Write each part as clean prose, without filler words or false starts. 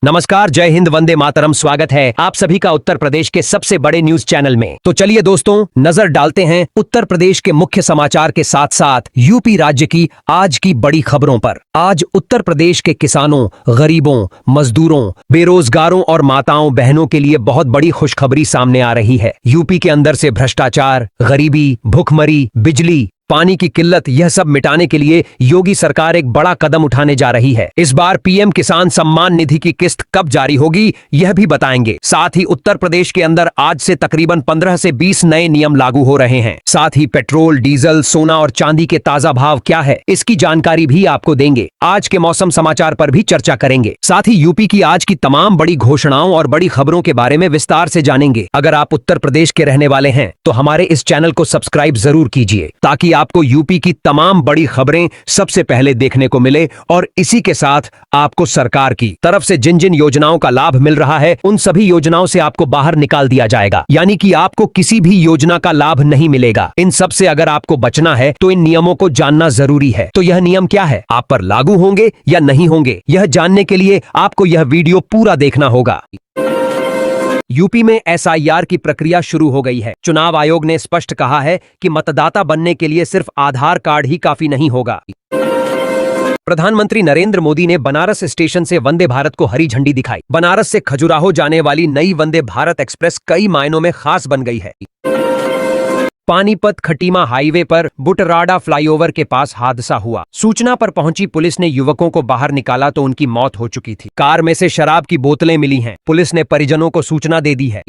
नमस्कार, जय हिंद, वंदे मातरम। स्वागत है आप सभी का उत्तर प्रदेश के सबसे बड़े न्यूज चैनल में। तो चलिए दोस्तों, नजर डालते हैं उत्तर प्रदेश के मुख्य समाचार के साथ साथ यूपी राज्य की आज की बड़ी खबरों पर। आज उत्तर प्रदेश के किसानों, गरीबों, मजदूरों, बेरोजगारों और माताओं बहनों के लिए बहुत बड़ी खुशखबरी सामने आ रही है। यूपी के अंदर से भ्रष्टाचार, गरीबी, भुखमरी, बिजली, पानी की किल्लत, यह सब मिटाने के लिए योगी सरकार एक बड़ा कदम उठाने जा रही है। इस बार पीएम किसान सम्मान निधि की किस्त कब जारी होगी, यह भी बताएंगे। साथ ही उत्तर प्रदेश के अंदर आज से तकरीबन 15 से 20 नए नियम लागू हो रहे हैं। साथ ही पेट्रोल, डीजल, सोना और चांदी के ताजा भाव क्या है, इसकी जानकारी भी आपको देंगे। आज के मौसम समाचार पर भी चर्चा करेंगे। साथ ही यूपी की आज की तमाम बड़ी घोषणाओं और बड़ी खबरों के बारे में विस्तार से जानेंगे। अगर आप उत्तर प्रदेश के रहने वाले हैं तो हमारे इस चैनल को सब्सक्राइब जरूर कीजिए, ताकि आपको यूपी की तमाम बड़ी खबरें सबसे पहले देखने को मिले। और इसी के साथ आपको सरकार की तरफ से जिन जिन योजनाओं का लाभ मिल रहा है, उन सभी योजनाओं से आपको बाहर निकाल दिया जाएगा, यानी कि आपको किसी भी योजना का लाभ नहीं मिलेगा। इन सब से अगर आपको बचना है तो इन नियमों को जानना जरूरी है। तो यह नियम क्या है, आप पर लागू होंगे या नहीं होंगे, यह जानने के लिए आपको यह वीडियो पूरा देखना होगा। यूपी में एसआईआर की प्रक्रिया शुरू हो गई है। चुनाव आयोग ने स्पष्ट कहा है कि मतदाता बनने के लिए सिर्फ आधार कार्ड ही काफी नहीं होगा। प्रधानमंत्री नरेंद्र मोदी ने बनारस स्टेशन से वंदे भारत को हरी झंडी दिखाई। बनारस से खजुराहो जाने वाली नई वंदे भारत एक्सप्रेस कई मायनों में खास बन गई है। पानीपत खटीमा हाईवे पर बुटराडा फ्लाईओवर के पास हादसा हुआ। सूचना पर पहुंची पुलिस ने युवकों को बाहर निकाला तो उनकी मौत हो चुकी थी। कार में से शराब की बोतलें मिली हैं। पुलिस ने परिजनों को सूचना दे दी है।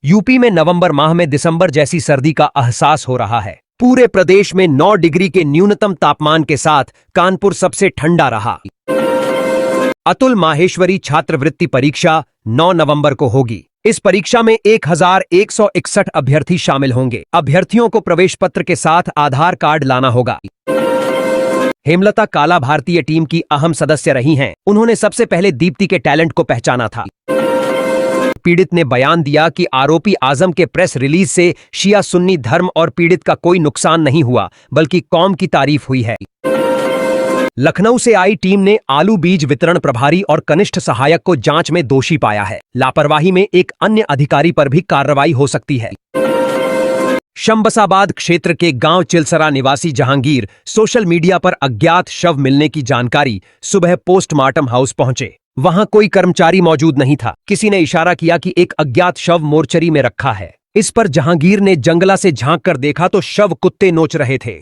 यूपी में नवंबर माह में दिसंबर जैसी सर्दी का एहसास हो रहा है। पूरे प्रदेश में 9 डिग्री के न्यूनतम तापमान के साथ कानपुर सबसे ठंडा रहा। अतुल माहेश्वरी छात्रवृत्ति परीक्षा 9 नवंबर को होगी। इस परीक्षा में 1161 अभ्यर्थी शामिल होंगे। अभ्यर्थियों को प्रवेश पत्र के साथ आधार कार्ड लाना होगा। हेमलता काला भारतीय टीम की अहम सदस्य रही हैं। उन्होंने सबसे पहले दीप्ति के टैलेंट को पहचाना था। पीड़ित ने बयान दिया कि आरोपी आजम के प्रेस रिलीज से शिया सुन्नी धर्म और पीड़ित का कोई नुकसान नहीं हुआ, बल्कि कौम की तारीफ हुई है। लखनऊ से आई टीम ने आलू बीज वितरण प्रभारी और कनिष्ठ सहायक को जांच में दोषी पाया है। लापरवाही में एक अन्य अधिकारी पर भी कार्रवाई हो सकती है। शंबसाबाद क्षेत्र के गांव चिलसरा निवासी जहांगीर सोशल मीडिया पर अज्ञात शव मिलने की जानकारी सुबह पोस्टमार्टम हाउस पहुंचे। वहां कोई कर्मचारी मौजूद नहीं था। किसी ने इशारा किया कि एक अज्ञात शव मोर्चरी में रखा है। इस पर जहांगीर ने जंगला से झांक कर देखा तो शव कुत्ते नोच रहे थे।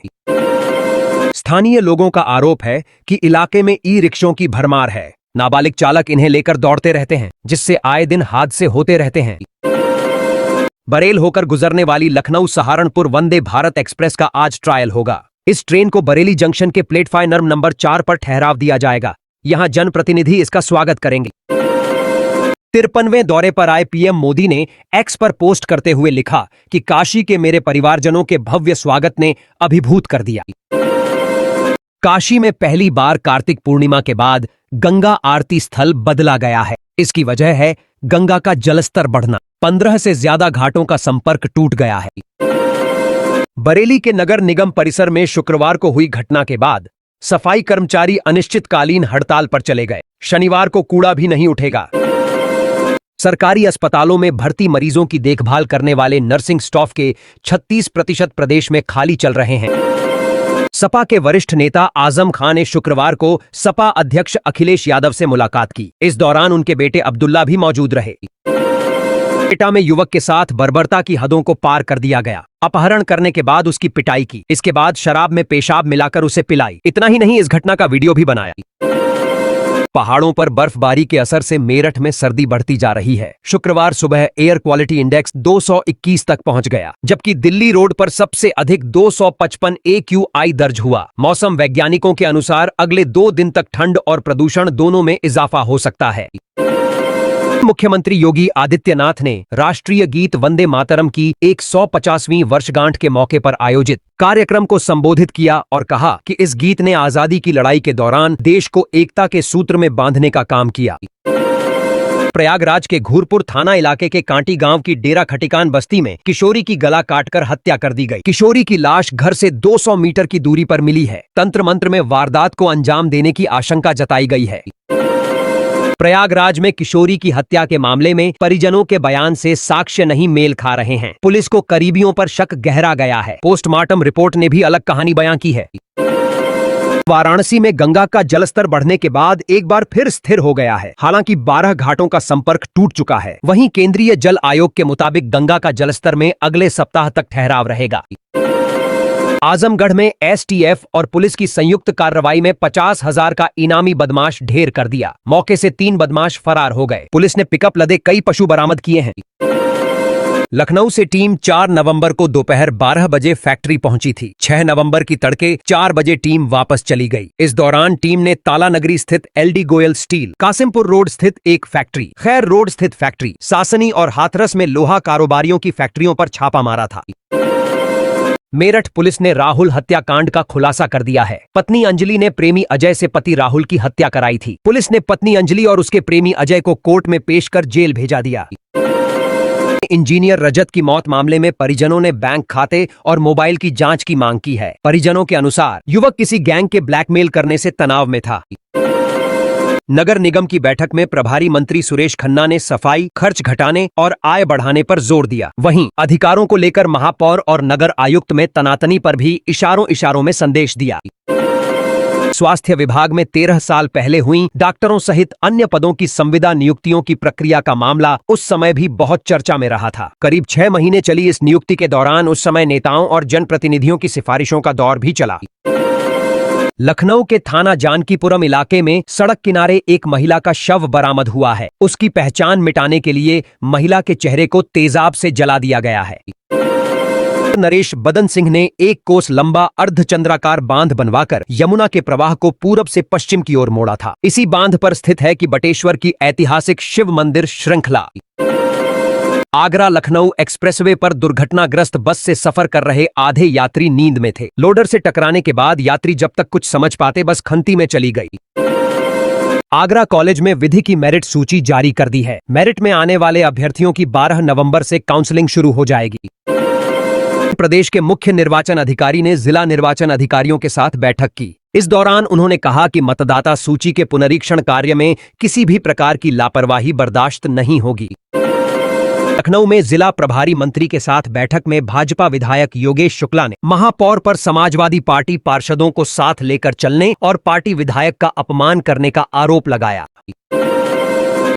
स्थानीय लोगों का आरोप है कि इलाके में ई रिक्शों की भरमार है। नाबालिग चालक इन्हें लेकर दौड़ते रहते हैं, जिससे आए दिन हादसे होते रहते हैं। बरेल होकर गुजरने वाली लखनऊ सहारनपुर वंदे भारत एक्सप्रेस का आज ट्रायल होगा। इस ट्रेन को बरेली जंक्शन के प्लेटफार्म नंबर 4 पर ठहराव दिया जाएगा। यहां जनप्रतिनिधि इसका स्वागत करेंगे। 53वें दौरे पर आए पीएम मोदी ने एक्स पर पोस्ट करते हुए लिखा कि काशी के मेरे परिवारजनों के भव्य स्वागत ने अभिभूत कर दिया। काशी में पहली बार कार्तिक पूर्णिमा के बाद गंगा आरती स्थल बदला गया है। इसकी वजह है गंगा का जलस्तर बढ़ना। 15 से ज्यादा घाटों का संपर्क टूट गया है। बरेली के नगर निगम परिसर में शुक्रवार को हुई घटना के बाद सफाई कर्मचारी अनिश्चितकालीन हड़ताल पर चले गए। शनिवार को कूड़ा भी नहीं उठेगा। सरकारी अस्पतालों में भर्ती मरीजों की देखभाल करने वाले नर्सिंग स्टाफ के 36% प्रदेश में खाली चल रहे हैं। सपा के वरिष्ठ नेता आजम खान ने शुक्रवार को सपा अध्यक्ष अखिलेश यादव से मुलाकात की। इस दौरान उनके बेटे अब्दुल्ला भी मौजूद रहे। एटा में युवक के साथ बर्बरता की हदों को पार कर दिया गया। अपहरण करने के बाद उसकी पिटाई की। इसके बाद शराब में पेशाब मिलाकर उसे पिलाई। इतना ही नहीं, इस घटना का वीडियो भी बनाया। पहाड़ों पर बर्फबारी के असर से मेरठ में सर्दी बढ़ती जा रही है। शुक्रवार सुबह एयर क्वालिटी इंडेक्स 221 तक पहुंच गया, जबकि दिल्ली रोड पर सबसे अधिक 255 AQI दर्ज हुआ। मौसम वैज्ञानिकों के अनुसार अगले 2 दिन तक ठंड और प्रदूषण दोनों में इजाफा हो सकता है। मुख्यमंत्री योगी आदित्यनाथ ने राष्ट्रीय गीत वंदे मातरम की 150वीं वर्षगांठ के मौके पर आयोजित कार्यक्रम को संबोधित किया और कहा कि इस गीत ने आजादी की लड़ाई के दौरान देश को एकता के सूत्र में बांधने का काम किया। प्रयागराज के घूरपुर थाना इलाके के कांटी गांव की डेरा खटिकान बस्ती में किशोरी की गला काटकर हत्या कर दी गई। किशोरी की लाश घर से 200 मीटर की दूरी पर मिली है। तंत्र मंत्र में वारदात को अंजाम देने की आशंका जताई गई है। प्रयागराज में किशोरी की हत्या के मामले में परिजनों के बयान से साक्ष्य नहीं मेल खा रहे हैं। पुलिस को करीबियों पर शक गहरा गया है। पोस्टमार्टम रिपोर्ट ने भी अलग कहानी बयां की है। वाराणसी में गंगा का जलस्तर बढ़ने के बाद एक बार फिर स्थिर हो गया है। हालांकि 12 घाटों का संपर्क टूट चुका है। वहीं केंद्रीय जल आयोग के मुताबिक गंगा का जलस्तर में अगले सप्ताह तक ठहराव रहेगा। आजमगढ़ में एसटीएफ और पुलिस की संयुक्त कार्रवाई में 50,000 का इनामी बदमाश ढेर कर दिया। मौके से 3 बदमाश फरार हो गए। पुलिस ने पिकअप लदे कई पशु बरामद किए हैं। लखनऊ से टीम 4 नवंबर को दोपहर 12 बजे फैक्ट्री पहुंची थी। 6 नवंबर की तड़के 4 बजे टीम वापस चली गई। इस दौरान टीम ने तालानगरी स्थित L D Goyal steel, Kasimpur road स्थित एक फैक्ट्री, खैर रोड स्थित फैक्ट्री, सासनी और हाथरस में लोहा कारोबारियों की फैक्ट्रियों पर छापा मारा था। मेरठ पुलिस ने राहुल हत्याकांड का खुलासा कर दिया है। पत्नी अंजलि ने प्रेमी अजय से पति राहुल की हत्या कराई थी। पुलिस ने पत्नी अंजलि और उसके प्रेमी अजय को कोर्ट में पेश कर जेल भेजा दिया। इंजीनियर रजत की मौत मामले में परिजनों ने बैंक खाते और मोबाइल की जांच की मांग की है। परिजनों के अनुसार युवक किसी गैंग के ब्लैकमेल करने से तनाव में था। नगर निगम की बैठक में प्रभारी मंत्री सुरेश खन्ना ने सफाई, खर्च घटाने और आय बढ़ाने पर जोर दिया। वहीं अधिकारों को लेकर महापौर और नगर आयुक्त में तनातनी पर भी इशारों में संदेश दिया। स्वास्थ्य विभाग में 13 साल पहले हुई डॉक्टरों सहित अन्य पदों की संविदा नियुक्तियों की प्रक्रिया का मामला उस समय भी बहुत चर्चा में रहा था। करीब 6 महीने चली इस नियुक्ति के दौरान उस समय नेताओं और जनप्रतिनिधियों की सिफारिशों का दौर भी चला। लखनऊ के थाना जानकीपुरम इलाके में सड़क किनारे एक महिला का शव बरामद हुआ है। उसकी पहचान मिटाने के लिए महिला के चेहरे को तेजाब से जला दिया गया है। नरेश बदन सिंह ने 1 कोस लंबा अर्धचंद्राकार बांध बनवाकर यमुना के प्रवाह को पूरब से पश्चिम की ओर मोड़ा था। इसी बांध पर स्थित है कि बटेश्वर की ऐतिहासिक शिव मंदिर श्रृंखला। आगरा लखनऊ एक्सप्रेसवे पर दुर्घटनाग्रस्त बस से सफर कर रहे आधे यात्री नींद में थे। लोडर से टकराने के बाद यात्री जब तक कुछ समझ पाते बस खंती में चली गई। आगरा कॉलेज में विधि की मेरिट सूची जारी कर दी है। मेरिट में आने वाले अभ्यर्थियों की 12 नवंबर से काउंसलिंग शुरू हो जाएगी। प्रदेश के मुख्य निर्वाचन अधिकारी ने जिला निर्वाचन अधिकारियों के साथ बैठक की। इस दौरान उन्होंने कहा कि मतदाता सूची के पुनरीक्षण कार्य में किसी भी प्रकार की लापरवाही बर्दाश्त नहीं होगी। लखनऊ में जिला प्रभारी मंत्री के साथ बैठक में भाजपा विधायक योगेश शुक्ला ने महापौर पर समाजवादी पार्टी पार्षदों को साथ लेकर चलने और पार्टी विधायक का अपमान करने का आरोप लगाया।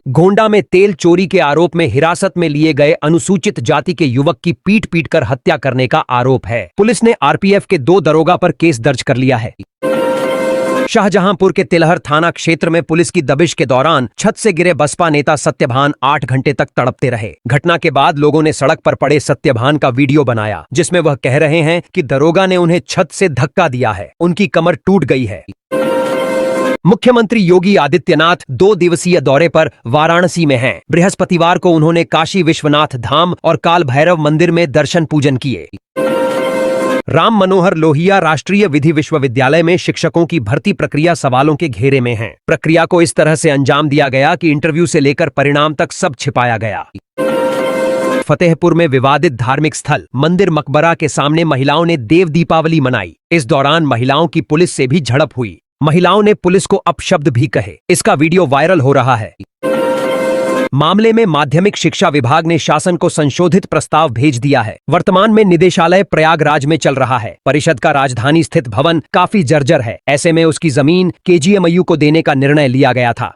गोंडा में तेल चोरी के आरोप में हिरासत में लिए गए अनुसूचित जाति के युवक की पीट कर हत्या करने का आरोप है। पुलिस ने आरपीएफ के 2 दरोगा पर केस दर्ज कर लिया है। शाहजहांपुर के तिलहर थाना क्षेत्र में पुलिस की दबिश के दौरान छत से गिरे बसपा नेता सत्यभान 8 घंटे तक तड़पते रहे। घटना के बाद लोगों ने सड़क पर पड़े सत्यभान का वीडियो बनाया, जिसमें वह कह रहे हैं कि दरोगा ने उन्हें छत से धक्का दिया है, उनकी कमर टूट गई है। मुख्यमंत्री योगी आदित्यनाथ 2 दिवसीय दौरे पर वाराणसी में हैं। बृहस्पतिवार को उन्होंने काशी विश्वनाथ धाम और काल भैरव मंदिर में दर्शन पूजन किए। राम मनोहर लोहिया राष्ट्रीय विधि विश्वविद्यालय में शिक्षकों की भर्ती प्रक्रिया सवालों के घेरे में है। प्रक्रिया को इस तरह से अंजाम दिया गया कि इंटरव्यू से लेकर परिणाम तक सब छिपाया गया। फतेहपुर में विवादित धार्मिक स्थल मंदिर मकबरा के सामने महिलाओं ने देव दीपावली मनाई। इस दौरान महिलाओं की पुलिस से भी झड़प हुई। महिलाओं ने पुलिस को अपशब्द भी कहे। इसका वीडियो वायरल हो रहा है। मामले में माध्यमिक शिक्षा विभाग ने शासन को संशोधित प्रस्ताव भेज दिया है। वर्तमान में निदेशालय प्रयागराज में चल रहा है। परिषद का राजधानी स्थित भवन काफी जर्जर है। ऐसे में उसकी जमीन केजीएमयू को देने का निर्णय लिया गया था।